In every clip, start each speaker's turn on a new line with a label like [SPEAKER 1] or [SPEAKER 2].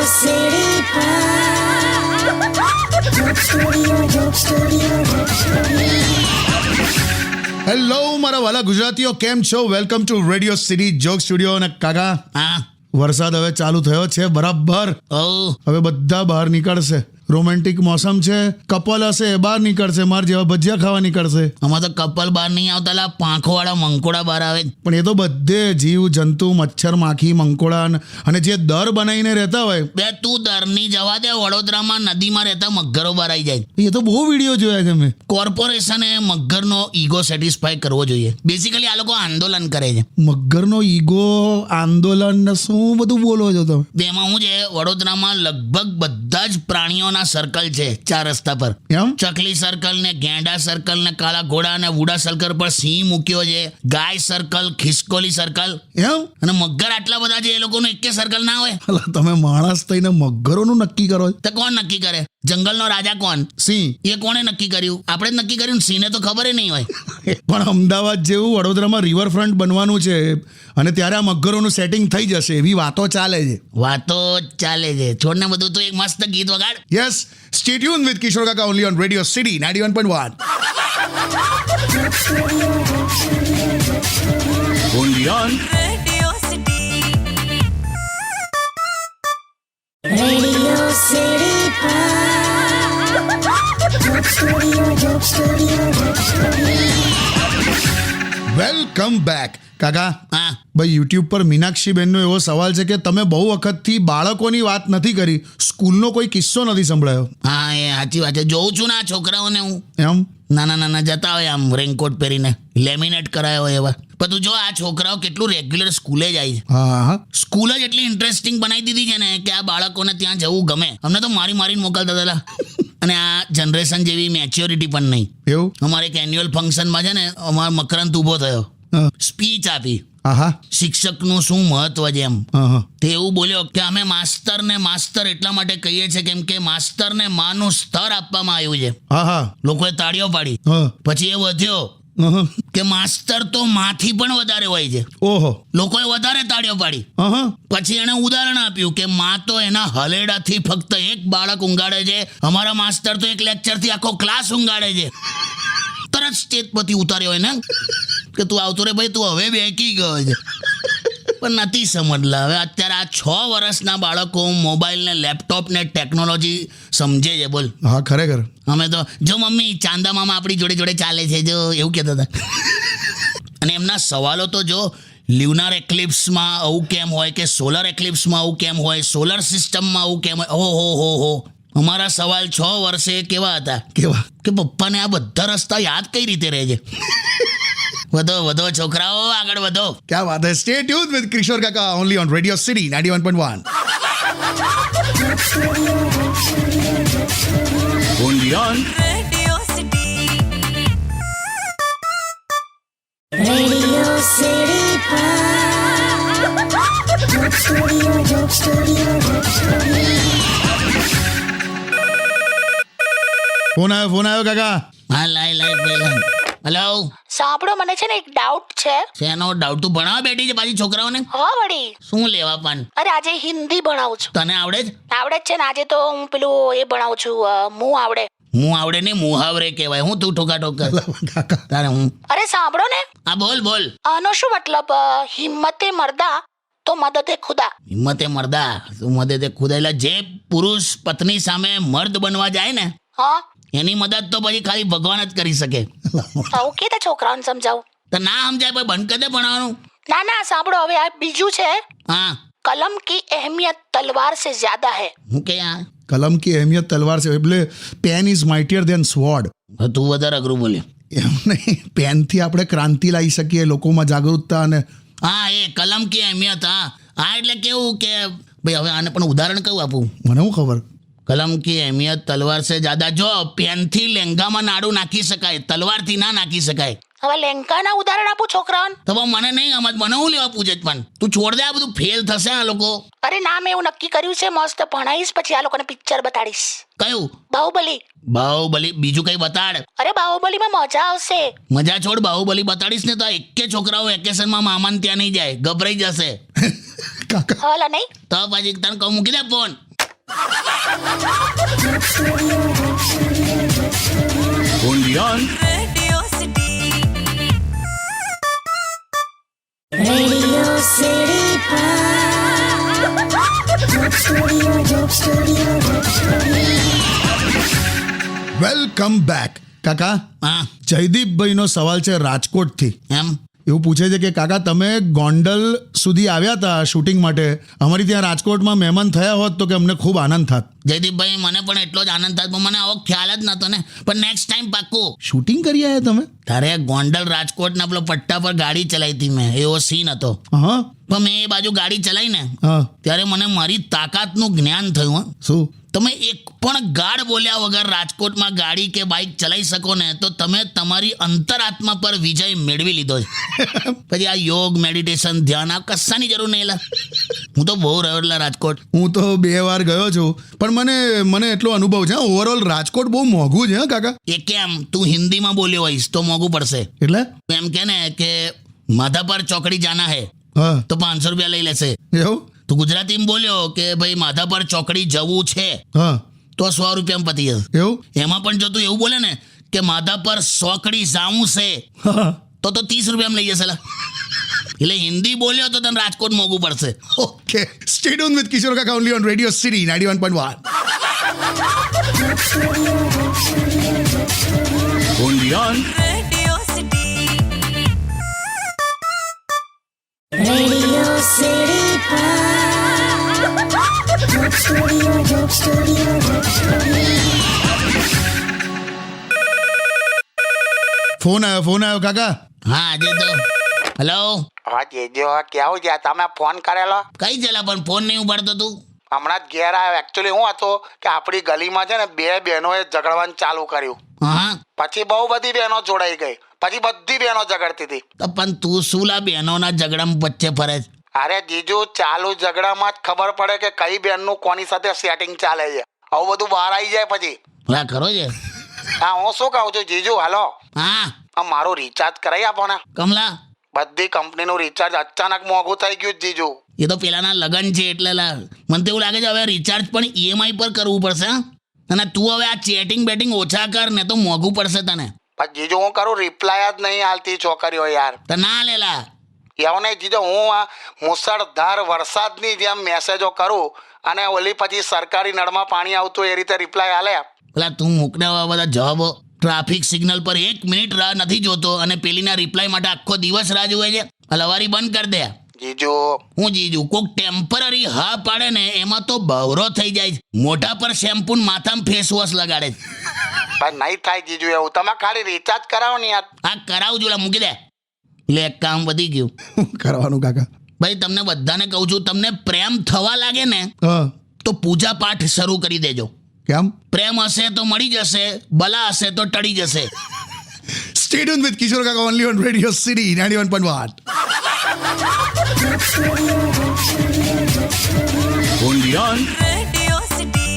[SPEAKER 1] City Joke Studio.
[SPEAKER 2] Hello મારા વાલા ગુજરાતીઓ, કેમ છો? Welcome to radio city joke studio. અને કાકા, વરસાદ હવે ચાલુ થયો છે બરાબર. હવે બધા બહાર નીકળશે. રોમેન્ટિક મોસમ છે. કપલ હશે બહાર નીકળશે, માર જેવા ભજીયા ખાવા નીકળશે.
[SPEAKER 3] આમાં તો કપલ બહાર નહીં આવતા, પાંખો વાળા મંકોડા બહાર આવે.
[SPEAKER 2] પણ એ તો બધે જીવ જંતુ, મચ્છર, માખી, મંકોડા અને જે દર બનાવીને રહેતા હોય.
[SPEAKER 3] બે તું દરની જવા દે, વડોદરામાં નદીમાં રહેતા મગરો બહાર આવી જાય.
[SPEAKER 2] એ તો બહુ વિડીયો જોયા છે મેં.
[SPEAKER 3] કોર્પોરેશને મગરનો ઈગો સેટિસ્ફાય કરવો જોઈએ. બેસિકલી આ લોકો આંદોલન કરે છે.
[SPEAKER 2] મગરનો ઈગો, આંદોલન, શું બધું બોલો છો તમે?
[SPEAKER 3] તેમાં હું છે, વડોદરામાં લગભગ બધા જ પ્રાણીઓના સર્કલ છે 4 રસ્તા પર.
[SPEAKER 2] એમ?
[SPEAKER 3] ચકલી સર્કલ ને ગેંડા સર્કલ ને કાળા ઘોડા ને વુડા સર્કલ પર સિંહ મૂક્યો છે. ગાય સર્કલ, ખિસકોલી સર્કલ.
[SPEAKER 2] એમ?
[SPEAKER 3] અને મગર આટલા બધા છે, એ લોકોનું એક સર્કલ ના હોય.
[SPEAKER 2] અલા, તમે માણસ થઈને મગરોનું નક્કી કરો છો?
[SPEAKER 3] તો કોણ નક્કી કરે? જંગલનો રાજા કોણ?
[SPEAKER 2] સિંહ.
[SPEAKER 3] એ કોણે નક્કી કર્યું? આપણે જ નક્કી કર્યું. સિંહને તો ખબર નહીં હોય.
[SPEAKER 2] પણ અમદાવાદ જેવું વડોદરામાં રિવરફ્રન્ટ બનવાનું છે અને ત્યારે આ મગરોનું સેટિંગ થઈ જશે એવી વાતો ચાલે છે.
[SPEAKER 3] વાતો ચાલે છે, છોડને બધું. તો એક મસ્ત ગીત વગાડ.
[SPEAKER 2] યસ, સ્ટે ટ્યુન વિથ કિશોર કાકા only on radio city 91.1. Only on
[SPEAKER 1] Radio City Joke Studio.
[SPEAKER 2] Welcome back. કાકા,
[SPEAKER 3] હા,
[SPEAKER 2] ભાઈ યુટ્યુબ પર મીનાક્ષી બેનનો એવો સવાલ છે કે તમે બહુ વખતથી બાળકોની વાત નથી કરી, સ્કૂલનો કોઈ કિસ્સો નથી સંભળાયો.
[SPEAKER 3] હા, એ સાચી વાત છે. જોઉં છું ને આ છોકરાઓને હું.
[SPEAKER 2] એમ?
[SPEAKER 3] નાના જતા હોય આમ રેનકોટ પહેરીને, લેમિનેટ કરાયો હોય એવા. પણ તું જો આ છોકરાઓ કેટલું રેગ્યુલર સ્કૂલે જાય છે.
[SPEAKER 2] હા.
[SPEAKER 3] સ્કૂલ જ એટલી ઇન્ટરેસ્ટિંગ બનાવી દીધી છે ને કે આ બાળકોને ત્યાં જવું ગમે. અમને તો મારીને મોકલતા હતા. અને આ જનરેશન જેવી મેચ્યોરિટી પણ નહીં.
[SPEAKER 2] એવું?
[SPEAKER 3] અમારે એક એન્યુઅલ ફંક્શનમાં છે ને, અમારો મકરંદ ઊભો થયો, સ્પીચ આપી.
[SPEAKER 2] આહા.
[SPEAKER 3] શિક્ષકનું શું મહત્વ છે એમ.
[SPEAKER 2] હા.
[SPEAKER 3] તે એવું બોલ્યો કે અમે માસ્તરને માસ્તર એટલા માટે કહીએ છીએ કેમ કે માસ્તરને માનું સ્તર આપવામાં આવ્યું છે.
[SPEAKER 2] હા.
[SPEAKER 3] લોકોએ તાળીઓ પાડી.
[SPEAKER 2] હા.
[SPEAKER 3] પછી એ વધ્યો કે માસ્તર તો માથી પણ વધારે હોય છે.
[SPEAKER 2] ઓહો.
[SPEAKER 3] લોકોએ વધારે તાળીઓ પાડી.
[SPEAKER 2] હા.
[SPEAKER 3] પછી એણે ઉદાહરણ આપ્યું કે માં તો એના હલેડાથી ફક્ત એક બાળક ઊંઘાડે છે, અમારા માસ્તર તો એક લેક્ચરથી આખો ક્લાસ ઊંઘાડે છે. તરત સ્ટેજ પરથી ઉતાર્યો હોય ને કે તું આવતો રે ભાઈ, તું હવે બેકી ગયો છે. પણ નથી સમજલા. હવે અત્યારે આ 6 વર્ષના બાળકો મોબાઈલ ને લેપટોપ ને ટેકનોલોજી સમજે છે. બોલ.
[SPEAKER 2] હા, ખરેખર.
[SPEAKER 3] અમે તો જો મમ્મી ચાંદા મામા આપણી જોડે જોડે ચાલે છે, જો એવું કહેતા હતા. અને એમના સવાલો તો જો, લ્યુનાર એક્લિપ્સમાં આવું કેમ હોય, કે સોલર એક્લિપ્સમાં આવું કેમ હોય, સોલર સિસ્ટમમાં આવું કેમ હોય. હો. અમારા સવાલ 6 વર્ષે કેવા હતા?
[SPEAKER 2] કેવા?
[SPEAKER 3] કે પપ્પાને આ બધા રસ્તા યાદ કઈ રીતે રહે છે? વધો છોકરાઓ, આગળ વધો.
[SPEAKER 2] ક્યાં વાત હે. સ્ટે ટ્યુન વિથ કિશોર કાકા only on radio city 91.1. Only on
[SPEAKER 1] Radio City Joke Studio.
[SPEAKER 2] Phone આવ્યો કાકા.
[SPEAKER 3] હા, લાય પહેલા. હેલો,
[SPEAKER 4] સાંભળો, મને છે ને એક ડાઉટ છે.
[SPEAKER 3] શેનો ડાઉટ? તું ભણાવવા બેઠી છે પાછી છોકરાઓને?
[SPEAKER 4] હા વળી.
[SPEAKER 3] શું લેવા પણ?
[SPEAKER 4] અરે આજે હિન્દી ભણાવું છું.
[SPEAKER 3] તને આવડે જ?
[SPEAKER 4] આવડે જ છે ને. આજે તો હું પેલું એ ભણાવું છું, મું આવડે.
[SPEAKER 3] હું આવડે ને, મુહાવરે કહેવાય. હું તું ઠોકા
[SPEAKER 2] કાકા,
[SPEAKER 3] તારે હું.
[SPEAKER 4] અરે સાંભળો ને,
[SPEAKER 3] હા, બોલ.
[SPEAKER 4] આનો શું મતલબ? હિમ્મતે મર્દા તો મદદે ખુદા.
[SPEAKER 3] હિમ્મતે મર્દા તું મદદે ખુદા. એટલે જે પુરુષ પત્ની સામે મર્દ બનવા જાય ને,
[SPEAKER 4] હા,
[SPEAKER 3] એની મદદ તો પછી ખાલી ભગવાન જ કરી શકે.
[SPEAKER 4] આવું કે છોકરાઓને સમજાવું
[SPEAKER 3] તો ના સમજાય ભાઈ, બંધ કરી દે ભણાવવાનું.
[SPEAKER 4] ના, સાંભળો, હવે આ બીજું છે.
[SPEAKER 3] હા,
[SPEAKER 4] કલમ કી અહેમિયત તલવાર સે જ્યાદા હૈ.
[SPEAKER 3] હું કે આ
[SPEAKER 2] કલમ કી અહેમિયત તલવાર છે, એટલે પેન ઇઝ માઇટિયર ધેન સ્વોર્ડ.
[SPEAKER 3] તું વધારે અઘરું બોલ્યો.
[SPEAKER 2] એમ નહીં, પેનથી આપણે ક્રાંતિ લાવી શકીએ, લોકોમાં જાગૃતતા. અને
[SPEAKER 3] હા, એ કલમ કી અહેમિયત. હા, એટલે કેવું કે ભાઈ, હવે આને પણ ઉદાહરણ કયું આપું?
[SPEAKER 2] મને શું ખબર.
[SPEAKER 3] કલમ કી અહેમિયત તલવાર સે જ્યાદા. જો પેનથી લેંગામાં નાડું નાખી શકાય, તલવારથી ના નાખી શકાય.
[SPEAKER 4] હવે લેંકાના ઉદાહરણ આપું છોકરાઓને.
[SPEAKER 3] તો મને નહીં સમજ, મને હું લેવા પૂછે પણ તું છોડ દે, આ બધું ફેલ થશે આ લોકો.
[SPEAKER 4] અરે ના, મેં એવું નક્કી કર્યું છે, મસ્ત ભણાવીશ, પછી આ લોકોને પિક્ચર બતાડીશ.
[SPEAKER 3] કયું?
[SPEAKER 4] બાહુબલી.
[SPEAKER 3] બીજું કઈ બતાડ.
[SPEAKER 4] અરે બાહુબલીમાં મજા આવશે.
[SPEAKER 3] મજા છોડ, બાહુબલી બતાડીશ ને તો એકે છોકરાઓ વેકેશનમાં મામાને ત્યાં નહીં જાય, ગભરાઈ જશે.
[SPEAKER 2] કાકા,
[SPEAKER 4] હલા નહીં
[SPEAKER 3] તો પછી તને કહું, મૂકી દે phone.
[SPEAKER 1] Radio City. Radio City Joke Studio, Joke Studio, Joke Studio.
[SPEAKER 2] Welcome back. કાકા,
[SPEAKER 3] હા
[SPEAKER 2] જયદીપભાઈનો સવાલ છે રાજકોટથી.
[SPEAKER 3] એમ
[SPEAKER 2] એવું પૂછે છે કે કાકા તમે ગોંડલ સુધી આવ્યા હતા શૂટિંગ માટે, અમારી ત્યાં રાજકોટમાં મહેમાન થયા હોત તો કે અમને ખૂબ આનંદ થાત.
[SPEAKER 3] જયદીપભાઈ મને પણ એટલો જ આનંદ થાય, પણ મને આવો ખ્યાલ જ નતો ને. પણ નેક્સ્ટ ટાઈમ પાક્કું.
[SPEAKER 2] શૂટિંગ કરી આવ્યા તમે?
[SPEAKER 3] તારે ગોંડલ રાજકોટના પેલો પટ્ટા પર ગાડી ચલાવી હતી મેં, એવો સીન હતો.
[SPEAKER 2] હા
[SPEAKER 3] પણ મેં એ બાજુ ગાડી ચલાવી ને
[SPEAKER 2] હા.
[SPEAKER 3] ત્યારે મને મારી તાકાતનું જ્ઞાન થયું. હં.
[SPEAKER 2] શું?
[SPEAKER 3] તમે એક પણ ગાળ બોલ્યા વગર રાજકોટમાં ગાડી કે બાઇક ચલાવી શકો ને તો તમે તમારી અંતરાત્મા પર વિજય મેળવી લીધો છે. પછી આ યોગ, મેડિટેશન, ધ્યાન આ કશાની જરૂર નહીં લા. હું તો બહુ રહ્યો એટલે રાજકોટ.
[SPEAKER 2] હું તો 2 વાર ગયો છું, પણ મને એટલો અનુભવ છે. ઓવરઓલ રાજકોટ બહુ મોંઘું છે. કાકા
[SPEAKER 3] એ કેમ? તું હિન્દીમાં બોલ્યો હોઈશ તો મોંઘું પડશે.
[SPEAKER 2] એટલે
[SPEAKER 3] એમ કે ને કે માધાપર ચોકડી જાના હે
[SPEAKER 2] હા
[SPEAKER 3] તો 500 રૂપિયા લઈ લેશે.
[SPEAKER 2] એવું?
[SPEAKER 3] તું ગુજરાતીમાં બોલ્યો કે ભાઈ માધાપર ચોકડી જવું છે
[SPEAKER 2] હા
[SPEAKER 3] તો 100 રૂપિયામાં પતી જશે.
[SPEAKER 2] એવું?
[SPEAKER 3] એમાં પણ જો તું એવું બોલે ને કે માધાપર ચોકડી જાવું છે
[SPEAKER 2] હા.
[SPEAKER 3] તો 30 રૂપિયામાં લઈ જશે લા. એટલે હિન્દી બોલ્યો તો તને રાજકોટ મોંઘું પડશે.
[SPEAKER 2] ઓકે, સ્ટે ટ્યુન વિથ કિશોર કાકા only on radio city 91.1.
[SPEAKER 1] Radio City. Radio City Joke Studio, Joke Studio, Joke Studio.
[SPEAKER 2] Phone આવ્યો કાકા.
[SPEAKER 3] હા આજે તો હેલો
[SPEAKER 5] હા જીજો કેવું છે તમે ફોન કરેલો?
[SPEAKER 3] કઈ ચલા પણ ફોન નહીં ઉપાડતો તું.
[SPEAKER 5] હમણાં જ ઘેર આવ્યો. એકચ્યુઅલી હું હતો કે આપણી ગલીમાં છે ને 2 બહેનોએ ઝઘડવાનું ચાલુ કર્યું.
[SPEAKER 3] હા
[SPEAKER 5] પછી બહુ બધી બહેનો જોડાઈ ગઈ. પછી બધી બહેનો ઝઘડતી હતી.
[SPEAKER 3] તો પણ તું શું લા બહેનોના ઝઘડામાં વચ્ચે ફરે છે?
[SPEAKER 5] અરે જીજુ ચાલુ ઝઘડામાં જ ખબર પડે કે કઈ બહેનનું કોની સાથે સેટિંગ ચાલે છે. આવું બધું બહાર આવી જાય પછી.
[SPEAKER 3] લા ખરો છે.
[SPEAKER 5] હા હું શું કહું છું જીજુ, હાલો
[SPEAKER 3] હા
[SPEAKER 5] આ મારું રિચાર્જ કરાવી આપો ને.
[SPEAKER 3] કમલા
[SPEAKER 5] બધી કંપનીનું રિચાર્જ અચાનક મોંઘું થઈ ગયું છે જીજુ.
[SPEAKER 3] એ તો પેલાના લગન છે એટલે લા મને તો એવું લાગે છે હવે રિચાર્જ પણ ઈએમઆઈ પર કરવું પડશે. હા? અને તું હવે આ ચેટિંગ બેટિંગ ઓછા કર ને તો મોંઘું પડશે તને.
[SPEAKER 5] પણ જીજુ હું કરું રિપ્લાય જ નહીં હાલતી છોકરીઓ યાર.
[SPEAKER 3] તો ના લેલા.
[SPEAKER 5] એવું નહીં જીજો, હું આ મુસળધાર વરસાદની જેમ મેસેજો કરું અને ઓલી પછી સરકારી નળમાં પાણી આવતું એ રીતે રિપ્લાય હાલે.
[SPEAKER 3] પેલા તું મૂકને આવા બધા જવાબો ટ્રાફિક સિગ્નલ પર 1 મિનિટ રાહ નથી જોતો અને પેલીના રિપ્લાય માટે આખો દિવસ રાહ જુએ છે. હલવારી બંધ કરી દે.
[SPEAKER 5] જીજુ
[SPEAKER 3] હું જીજુ કોક ટેમ્પરરી હા પાડે ને એમાં તો બવરો થઈ જાય છે. મોઢા પર શેમ્પૂ ને માથામાં ફેસ વોશ લગાડે છે.
[SPEAKER 5] પણ નહીં થાય જીજુ એવું. તમે ખાલી રિચાર્જ કરાવો ને યાર.
[SPEAKER 3] આ કરાવું જોડા મૂકી દે. એટલે એક કામ વધી ગયું.
[SPEAKER 2] કરવાનું કાકા.
[SPEAKER 3] ભાઈ તમને બધાને કહું છું, તમને પ્રેમ થવા લાગે ને
[SPEAKER 2] હા.
[SPEAKER 3] તો પૂજા પાઠ શરૂ કરી દેજો.
[SPEAKER 2] કેમ?
[SPEAKER 3] પ્રેમ હશે તો મળી જશે, બલા હશે તો ટળી જશે.
[SPEAKER 2] સ્ટે ટ્યુન વિથ કિશોર કાકા only on radio city 91.1.
[SPEAKER 1] Radio City.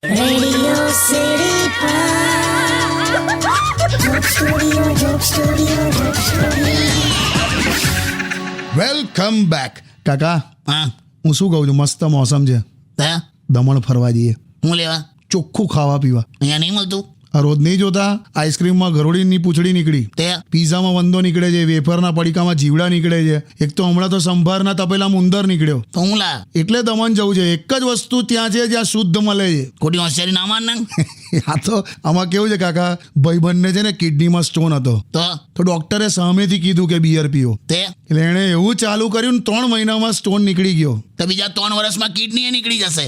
[SPEAKER 1] Radio City Joke Studio, Joke Studio, Joke Studio.
[SPEAKER 2] Welcome back. કાકા
[SPEAKER 3] હા
[SPEAKER 2] હું શું કહું છું, મસ્ત મોસમ છે,
[SPEAKER 3] તે
[SPEAKER 2] દમણ ફરવા જઈએ.
[SPEAKER 3] હું લેવા
[SPEAKER 2] ચોખ્ખું ખાવા પીવા.
[SPEAKER 3] અહીંયા નહીં મળતું.
[SPEAKER 2] આ રોજ નહીં જોતા આઈસ્ક્રીમમાં ગરોળીની પૂંછડી નીકળી,
[SPEAKER 3] તે
[SPEAKER 2] પીઝામાં વંદો નીકળે છે, વેફરના પડીકામાં જીવડા નીકળે છે, એક તો હમણાં તો સંભારના તપેલામાં ઉંદર નીકળ્યો.
[SPEAKER 3] તો હું લા
[SPEAKER 2] એટલે દમણ જવું છે. એક જ વસ્તુ ત્યાં છે જ્યાં શુદ્ધ મળે છે.
[SPEAKER 3] ખોટી હોશિયારી ના માર ને.
[SPEAKER 2] આ તો આમાં કેવું છે કાકા, ભાઈબંધને છે ને કિડનીમાં સ્ટોન હતો
[SPEAKER 3] તો
[SPEAKER 2] તો ડોક્ટરે સામેથી કીધું કે બિયર પીઓ.
[SPEAKER 3] તે
[SPEAKER 2] એટલે એણે એવું ચાલુ કર્યું ને 3 મહિનામાં સ્ટોન નીકળી ગયો.
[SPEAKER 3] તો બીજા 3 વર્ષમાં કિડની નીકળી જશે.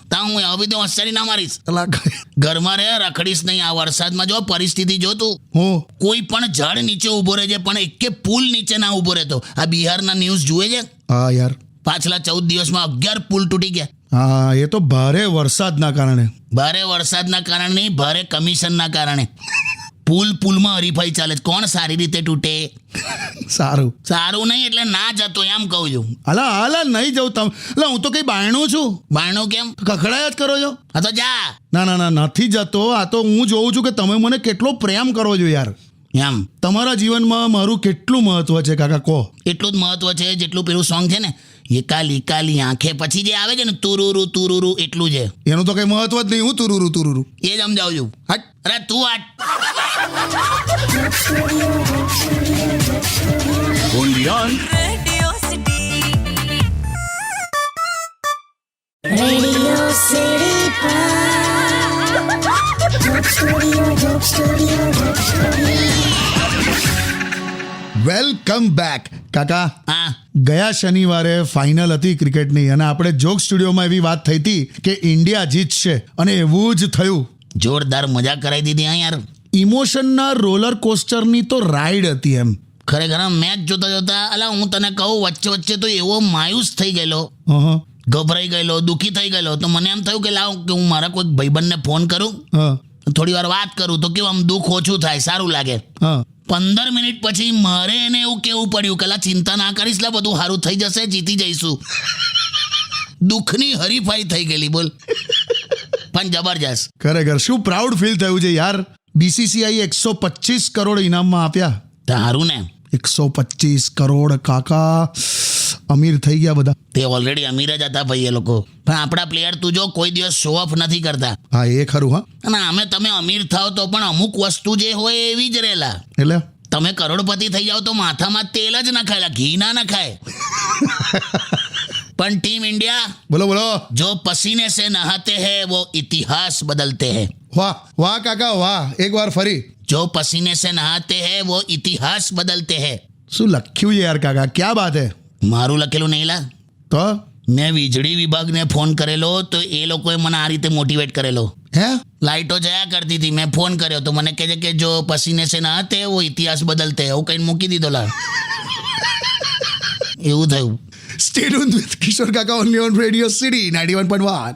[SPEAKER 3] તા હું હવે તો હોશિયારી ના મારીશ.
[SPEAKER 2] અલા,
[SPEAKER 3] ઘરમાં રહે રખડીશ નહીં. આ વરસાદમાં જો પરિસ્થિતિ જો તું
[SPEAKER 2] હું
[SPEAKER 3] કોઈ પણ ઝાડ નીચે ઊભો રહે છે પણ એકે પુલ નીચે ના ઊભો રહેતો. આ બિહારના ન્યૂઝ જુએ છે.
[SPEAKER 2] હા યાર,
[SPEAKER 3] પાછલા 14 દિવસમાં 11 પુલ તૂટી ગયા.
[SPEAKER 2] હા એ તો ભારે વરસાદના કારણે.
[SPEAKER 3] ભારે વરસાદના કારણે નહીં, ભારે કમિશનના કારણે. પુલમાં હરીફાઈ ચાલે છે. કોણ સારી રીતે તૂટે.
[SPEAKER 2] સારું
[SPEAKER 3] સારું નહીં એટલે ના જતો એમ કહું છું.
[SPEAKER 2] હાલા નહીં જવું તમે. એટલે હું તો કઈ બાયણું છું,
[SPEAKER 3] બાયણું કેમ?
[SPEAKER 2] કખડાયા જ કરો છો.
[SPEAKER 3] હા તો જા
[SPEAKER 2] ના નથી જતો. આ તો હું જોઉં છું કે તમે મને કેટલો પ્રેમ કરો છો યાર.
[SPEAKER 3] એમ
[SPEAKER 2] તમારા જીવનમાં મારું કેટલું મહત્વ છે કાકા કહો.
[SPEAKER 3] એટલું જ મહત્વ છે જેટલું પેલું સોંગ છે ને, એ કાલી કાલી આંખે પછી જે આવે છે ને તુરુરુ તુરુરુ એટલું છે.
[SPEAKER 2] એનું તો કઈ મહત્વ જ નહીં. હું તુરુરુ તુરુરુ
[SPEAKER 3] એ જ સમજાવું છું.
[SPEAKER 2] હટ.
[SPEAKER 3] અરે તું આટ.
[SPEAKER 1] Radio City Joke Studio, Joke Studio, Joke Studio.
[SPEAKER 2] Welcome back કાકા.
[SPEAKER 3] હા
[SPEAKER 2] ગયા શનિવારે ફાઇનલ હતી ક્રિકેટની અને આપણે જોક સ્ટુડિયોમાં એવી વાત થઈ હતી કે ઇન્ડિયા જીતશે અને એવું જ થયું.
[SPEAKER 3] જોરદાર મજા કરાવી દીધી હા યાર.
[SPEAKER 2] ઇમોશનના રોલર કોસ્ટરની તો રાઈડ હતી એમ.
[SPEAKER 3] ખરેખર મેચ જોતા જોતા અલા હું તને કહું વચ્ચે વચ્ચે તો એવો માયુસ થઈ ગયેલો,
[SPEAKER 2] હા
[SPEAKER 3] ગભરાઈ ગયેલો, દુઃખી થઈ ગયેલો. તો મને એમ થયું કે લાવ કે હું મારા કોઈક ભાઈબંધને ફોન કરું,
[SPEAKER 2] હા
[SPEAKER 3] થોડી વાર વાત કરું તો કેવું આમ દુઃખ ઓછું થાય, સારું લાગે.
[SPEAKER 2] હા
[SPEAKER 3] 15 મિનિટ પછી મારે એને એવું કેવું પડ્યું કે લા ચિંતા ના કરીશ લા બધું સારું થઈ જશે, જીતી જઈશું. દુઃખની હરીફાઈ થઈ ગયેલી બોલ. પણ જબરજસ્ત.
[SPEAKER 2] ખરેખર શું પ્રાઉડ ફીલ થયું છે યાર. બીસીસીઆઈ 125 કરોડ ઇનામમાં આપ્યા.
[SPEAKER 3] સારું ને,
[SPEAKER 2] 125 કરોડ કાકા. અમીર થઈ ગયા બધા.
[SPEAKER 3] તે ઓલરેડી અમીર જ હતા ભાઈ એ લોકો. પણ આપણા પ્લેયર તું જો કોઈ દિવસ શો ઓફ નથી કરતા.
[SPEAKER 2] હા એ ખરું. હા
[SPEAKER 3] અને અમે તમે અમીર થાવ તો પણ અમુક વસ્તુ જે હોય એવી જ રહેલા.
[SPEAKER 2] એટલે
[SPEAKER 3] તમે કરોડપતિ થઈ જાવ તો માથામાં તેલ જ ના ખાય, ઘી ના નખાય. પણ ટીમ ઇન્ડિયા
[SPEAKER 2] બોલો બોલો.
[SPEAKER 3] જો પસીને સે નહાતે હૈ वो इतिहास बदलते हैं.
[SPEAKER 2] વાહ વાહ કાકા વાહ. એક વાર ફરી.
[SPEAKER 3] जो पसीने से नहाते हैं वो इतिहास बदलते हैं.
[SPEAKER 2] શું લખ્યું છે યાર કાકા, ક્યાં બાત હે.
[SPEAKER 3] મારું લખેલું નહીં લા.
[SPEAKER 2] તો
[SPEAKER 3] મેં વીજળી વિભાગને ફોન કરેલો તો એ લોકોએ મને આ રીતે મોટિવેટ કરેલો.
[SPEAKER 2] હે
[SPEAKER 3] લાઇટો જયા કરતી હતી, મેં ફોન કર્યો તો મને કહે છે કે જો પસીને સે નહાતે હૈ वो इतिहास बदलते हैं. એવું કઈ મૂકી દીધો લા. એવું થયું.
[SPEAKER 2] સ્ટે ટ્યુન્ડ વિથ કિશોર કાકા only on radio city 91.1.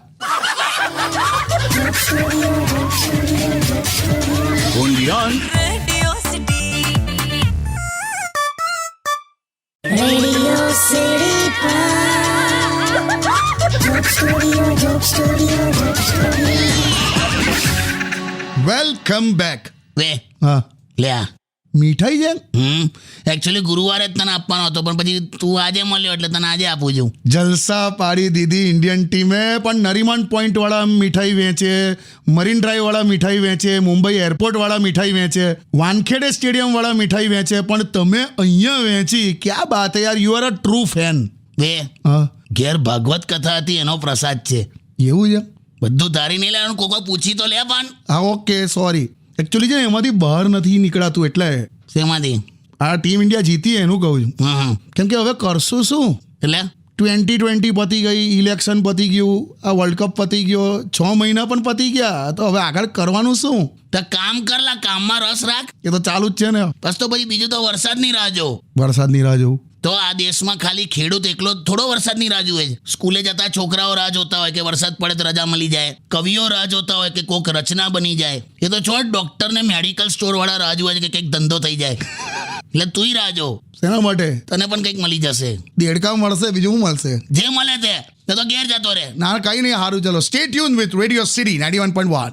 [SPEAKER 1] Radio City Joke Studio, Joke Studio, Joke Studio.
[SPEAKER 2] Welcome back.
[SPEAKER 3] Way
[SPEAKER 2] હા
[SPEAKER 3] લે આ.
[SPEAKER 2] મીઠાઈ છે.
[SPEAKER 3] એકચ્યુઅલી ગુરુવારે જ તને આપવાનો હતો પણ પછી તું આજે મળ્યો એટલે તને આજે આપું છું.
[SPEAKER 2] જલસા પાડી દીધી ઇન્ડિયન ટીમે. પણ નરીમન પોઈન્ટ વાળા મીઠાઈ વેચે, મરીન ડ્રાઈવ વાળા મીઠાઈ વેચે, મુંબઈ એરપોર્ટ વાળા મીઠાઈ વેચે, વાનખેડે સ્ટેડિયમ વાળા મીઠાઈ વેચે, પણ તમે અહીંયા વેચી. ક્યાં બાત હે યાર. You are a true fan.
[SPEAKER 3] Way
[SPEAKER 2] હા
[SPEAKER 3] ઘેર ભાગવત કથા હતી એનો પ્રસાદ છે.
[SPEAKER 2] એવું છે.
[SPEAKER 3] બધું ધારી નહીં લેવાનું, કોઈ પૂછી તો લે પણ.
[SPEAKER 2] હા ઓકે સોરી. એકચ્યુઅલી છે ને એમાંથી બહાર નથી નીકળાતું એટલે
[SPEAKER 3] શેમાંથી?
[SPEAKER 2] આ ટીમ ઇન્ડિયા જીતી એનું કહું છું.
[SPEAKER 3] હમ
[SPEAKER 2] કેમ કે હવે કરશું શું.
[SPEAKER 3] એટલે
[SPEAKER 2] 2020 પતી ગઈ, ઇલેક્શન પતી ગયું, આ વર્લ્ડ કપ પતી ગયો, 6 મહિના પણ પતી ગયા, તો હવે આગળ કરવાનું શું.
[SPEAKER 3] તો કામ કરલા, કામમાં રસ રાખ.
[SPEAKER 2] એ તો ચાલુ જ છે ને.
[SPEAKER 3] બસ તો પછી બીજું તો વરસાદની રાહ જો.
[SPEAKER 2] વરસાદની રાહ જોઉં.
[SPEAKER 3] તો આ દેશમાં ખાલી ખેડૂત એકલો થોડો વરસાદની રાહ જુએ છે. સ્કૂલે જતા છોકરાઓ રાહ જોતા હોય કે વરસાદ પડે તો રજા મળી જાય. કવિઓ રાહ જોતા હોય કે કોઈક રચના બની જાય. એ તો છોડ ડોક્ટર ને મેડિકલ સ્ટોર વાળા રાહ જુએ છે કે કંઈક ધંધો થઈ જાય. એટલે તુંય રાહ જો,
[SPEAKER 2] શેના માટે.
[SPEAKER 3] તને પણ કંઈક મળી જશે.
[SPEAKER 2] દેડકા મળશે, બીજું શું મળશે.
[SPEAKER 3] જે મળે તે તો ઘેર જતો રહે.
[SPEAKER 2] ના કઈ નહીં. સારું ચલો. Stay tune with radio city 91.1.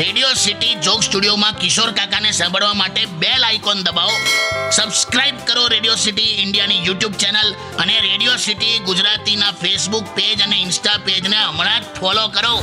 [SPEAKER 3] Radio city joke સ્ટુડિયોમાં કિશોર કાકાને સાંભળવા માટે બેલ આઇકોન દબાવો. સબસ્ક્રાઇબ કરો રેડિયો સિટી ઇન્ડિયાની યુટ્યુબ ચેનલ અને રેડિયો સિટી ગુજરાતીના ફેસબુક પેજ અને ઇન્સ્ટા પેજને હમણાં જ ફોલો કરો.